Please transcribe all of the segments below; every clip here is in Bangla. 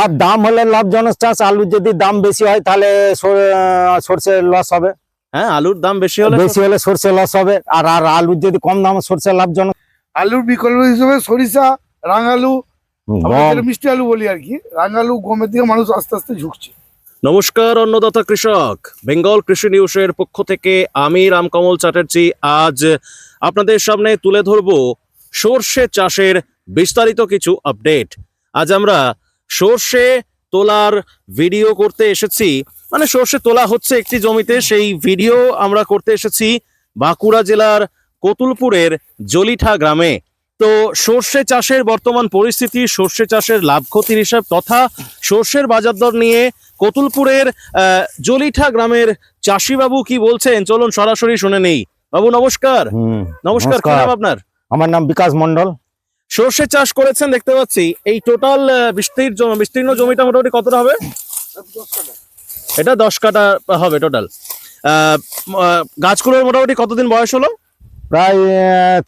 আর দাম হলে লাভজনক চাষ, আলুর যদি দাম বেশি হয় তাহলে সরষে লস হবে। হ্যাঁ, আলুর দাম বেশি হলে সরষে লস হবে, আর আলুর যদি কম দাম সরষে লাভজনক। আলুর বিকল্প হিসেবে সরিষা, রাঙালু, মিষ্টি আলু বলি আর কি, রাঙালু, গমের দিকে মানুষ আস্তে আস্তে ঝুঁকছে। নমস্কার অন্নদাতা কৃষক, বেঙ্গল কৃষি নিউজের পক্ষ থেকে আমি রামকমল চ্যাটার্জি আজ আপনাদের সামনে তুলে ধরব সর্ষে চাষের বিস্তারিত কিছু আপডেট। আজ আমরা সর্ষে তোলার ভিডিও করতে এসেছি, মানে সর্ষে তোলা হচ্ছে একটি জমিতে, সেই ভিডিও আমরা করতে এসেছি বাঁকুড়া জেলার কতুলপুরের জলিঠা গ্রামে। তো সর্ষে চাষের বর্তমান পরিস্থিতি, সর্ষে চাষের লাভ ক্ষতির হিসাব তথা সর্ষের বাজার দর নিয়ে কতুলপুরের জলিঠা গ্রামের চাষি বাবু কি বলছেন, চলুন সরাসরি শুনে নেই। বাবু নমস্কার। নমস্কার, কি নাম আপনার? আমার নাম বিকাশ মন্ডল। সর্ষে চাষ করেছেন দেখতে পাচ্ছি, এই টোটাল বিস্তীর্ণ জমিটা মোটামুটি কতটা হবে? এটা 10 কাঠা হবে টোটাল। গাছগুলোর মোটামুটি কতদিন বয়স হলো? প্রায়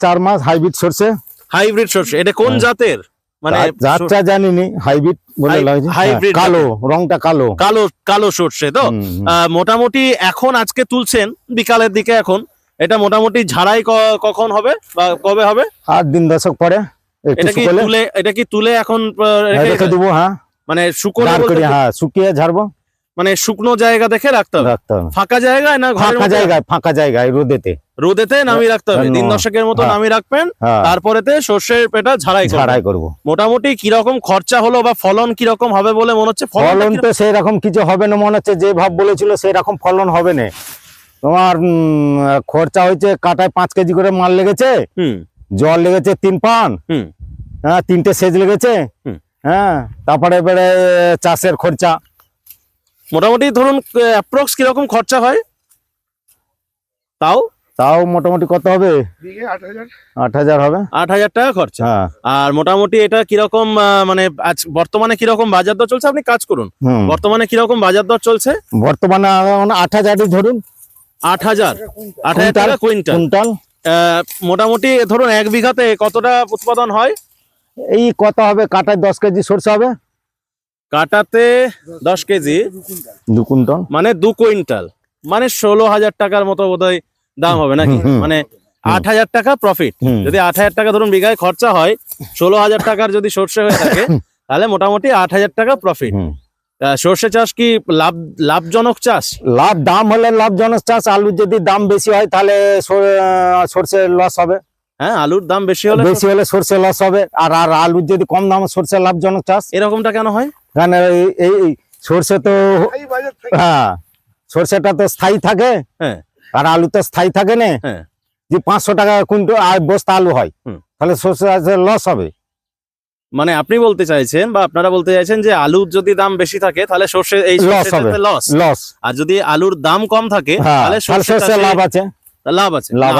4 মাস। হাইব্রিড সর্ষে। হাইব্রিড সর্ষে, এটা কোন জাতের? মানে জাতটা জানিনি, হাইব্রিড বলে লাগে। হাইব্রিড কালো, রংটা কালো কালো কালো সর্ষে। তো মোটামুটি এখন আজকে তুলছেন বিকালের দিকে, এখন এটা মোটামুটি ঝাড়াই কখন হবে বা কবে হবে? 8 দিন 10 পরে। এটা কি তুলে এখন রেখে দেবো? হ্যাঁ, মানে শুকনো, হ্যাঁ শুকিয়ে ঝাড়বো। মানে শুকনো জায়গা দেখে রাখতে হবে। ফাঁকা জায়গায় না ফাঁকা জায়গায় রোদেতে নামিয়ে রাখতে হবে। দিন 10 মতো নামিয়ে রাখবেন, তারপরেতে সর্ষের পেটা ঝাড়াই করবো। মোটামুটি কিরকম খরচা হলো বা ফলন কিরকম হবে বলে মনে হচ্ছে? ফলন তো সেই রকম কিছু হবে না মনে হচ্ছে, যে ভাব বলেছিল সেই রকম ফলন হবে না। তোমার খরচা হয়েছে, কাটায় 5 কেজি করে মাল লেগেছে, জল লেগেছে 3 পান, হ্যাঁ 3টে সেচ লেগেছে, হ্যাঁ তারপরে এবারে চাষের খরচা। মোটামুটি ধরুন অ্যাপ্রক্স কিরকম খরচা হয়? তাও মোটামুটি কত হবে? 8,000 হবে। 8,000 টাকা খরচা। আর মোটামুটি এটা কিরকম, মানে বর্তমানে কিরকম বাজার দর চলছে? আপনি কাজ করুন, বর্তমানে কিরকম বাজার দর চলছে? বর্তমানে 8,000 ধরুন। 8,000 টাকা কুইন্টাল। মোটামুটি ধরুন 1 বিঘাতে কতটা উৎপাদন হয়? এই কত হবে, কাটায় 10 কেজি সরষে হবে। কাটাতে 10 কেজি 2 কুইন্টাল, মানে 2 কুইন্টাল, মানে 16,000 টাকার মতো বোধহয় দাম হবে নাকি? মানে 8,000 টাকা প্রফিট। যদি 8,000 টাকা ধরুন বিঘায় খরচা হয়, 16,000 টাকার যদি সর্ষে হয়ে থাকে, তাহলে মোটামুটি 8,000 টাকা প্রফিট। সর্ষে চাষ কি লাভজনক চাষ? দাম হলে লাভজনক চাষ, আলুর যদি দাম বেশি হয় তাহলে সর্ষে লস হবে। হ্যাঁ, আলুর দাম বেশি হলে সর্ষে লস হবে, আর আলুর যদি কম দাম সর্ষে লাভজনক চাষ। এরকমটা কেন হয়? কারণ এই সর্ষে তো, হ্যাঁ সর্ষেটা তো স্থায়ী থাকে, আর আলু তো স্থায়ী থাকে না। যে 500 টাকা কুইন্টাল আর বস্তা আলু হয়, তাহলে সর্ষে লস হবে। মানে আপনি বলতে চাইছেন বা আপনারা বলতে চাইছেন যে আলুর যদি দাম বেশি থাকে তাহলে সর্ষে লস, আর যদি আলুর দাম কম থাকে তাহলে সর্ষে লাভ আছে।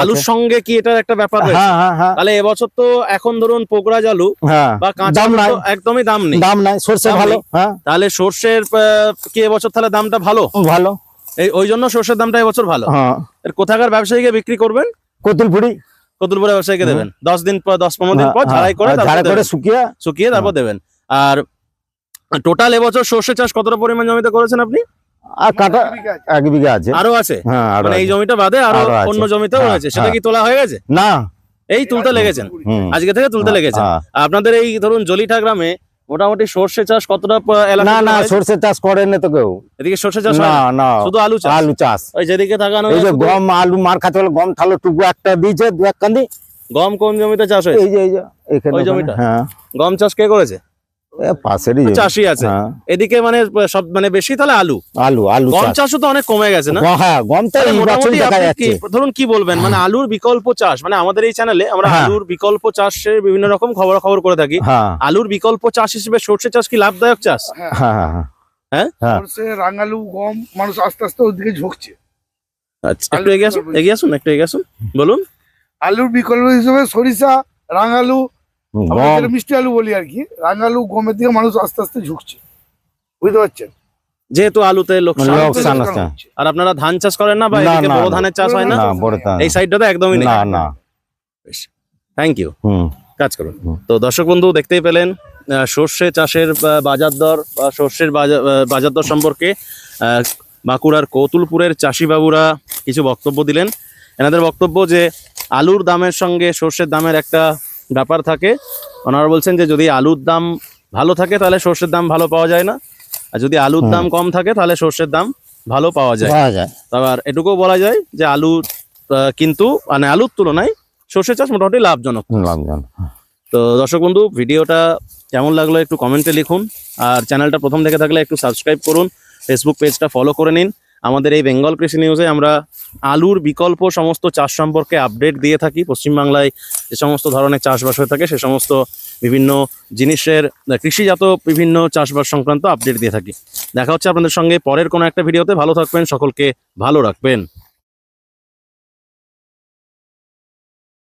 আলুর সঙ্গে কি এটার একটা ব্যাপার রয়েছে? তাহলে এবছর তো এখন ধরুন পোকরাজ আলু বা কাঁচা আলু একদমই দাম নাই, সর্ষে ভালো। তাহলে সর্ষের কি এবছর তাহলে দামটা ভালো? ওই জন্য সর্ষের দামটা এবছর ভালো। কোথাকার ব্যবসায়ীকে বিক্রি করবেন? কতুলপুরে ব্যবসায়ীকে দেবেন। 10-15 দিন পর ঝাড়াই করে শুকিয়ে তারপর দেবেন। আর টোটাল এবছর সর্ষে চাষ কতটা পরিমাণ জমিতে করেছেন আপনি? কাটা 1 বিঘা আছে। আরো আছে? মানে এই জমিটা বাদে আরো অন্য জমিতেও রয়েছে, সেটা কি তোলা হয়ে গেছে? না, এই তুলতে লেগেছেন, আজকে থেকে তুলতে লেগেছেন। আপনাদের এই ধরুন জলিঠা গ্রামে মোটামুটি সর্ষে চাষ কতটা এলাকা? না, সর্ষে চাষ করে না তো কেউ। এদিকে সর্ষে চাষ না, শুধু আলু চাষ। ওই যেদিকে থাকানো গম, আলু মার খাতে হলে গম থালো টুকু একটা দিয়েছে, 2 কান্দি। গম কোন জমিতে চাষ হয়েছে? ওই জমিটা। গম চাষ কে করেছে? পাশেরই চাষি আছে। এদিকে মানে সব মানে বেশি তাহলে আলু গম চাষও তো অনেক কমে গেছে না? ধরুন কি বলবেন, মানে আলুর বিকল্প চাষ, মানে আমাদের এই চ্যানেলে আমরা আলুর বিকল্প চাষের বিভিন্ন রকম খবর করে থাকি। আলুর বিকল্প চাষ হিসেবে সর্ষে চাষ কি লাভদায়ক চাষ? হ্যাঁ, সর্ষে, রাঙালু, গম মানুষ আস্তে আস্তে ওদিকে ঝুঁকছে। আচ্ছা, একটু এগিয়ে আসুন, বলুন। আলুর বিকল্প হিসেবে সরিষা, রাঙালু, মিষ্টি আলু বলি আর কি, রাঙালু, গমের দিকে মানুষ আস্তে আস্তে ঝুঁকছে, বুঝতে পারছেন? যেহেতু আলুতে লোকসান। আর আপনারা ধান চাষ করেন না, বা এদিকে বড় ধানের চাষ হয় না? এই সাইডটাতে একদমই নেই। থ্যাংক ইউ, কাজ করুন। তো দর্শক বন্ধু দেখতেই পেলেন সর্ষে চাষের বাজার দর বা সর্ষের বাজার দর সম্পর্কে বাঁকুড়ার কৌতুলপুরের চাষিবাবুরা কিছু বক্তব্য দিলেন। এনাদের বক্তব্য যে আলুর দামের সঙ্গে সর্ষের দামের একটা ব্যাপার থাকে। ওনারা বলছেন যে যদি আলুর দাম ভালো থাকে তাহলে সর্ষের দাম ভালো পাওয়া যায় না, আর যদি আলুর দাম কম থাকে তাহলে সর্ষের দাম ভালো পাওয়া যায়। আবার এটুকুও বলা যায় যে আলু কিন্তু মানে আলুর তুলনায় সর্ষে চাষ মোটামুটি লাভজনক। তো দর্শক বন্ধু, ভিডিওটা কেমন লাগলো একটু কমেন্টে লিখুন, আর চ্যানেলটা প্রথম দেখে থাকলে একটু সাবস্ক্রাইব করুন, ফেসবুক পেজটা ফলো করে নিন। আমাদের এই বেঙ্গল কৃষি নিউজে আমরা আলুর বিকল্প সমস্ত চাষ সম্পর্কে আপডেট দিয়ে থাকি। পশ্চিমবাংলায় যে সমস্ত ধরনের চাষবাস হয়ে থাকে সে সমস্ত বিভিন্ন জিনিসের কৃষিজাত বিভিন্ন চাষবাস সংক্রান্ত আপডেট দিয়ে থাকি। দেখা হচ্ছে আপনাদের সঙ্গে পরের কোনো একটা ভিডিওতে। ভালো থাকবেন, সকলকে ভালো রাখবেন।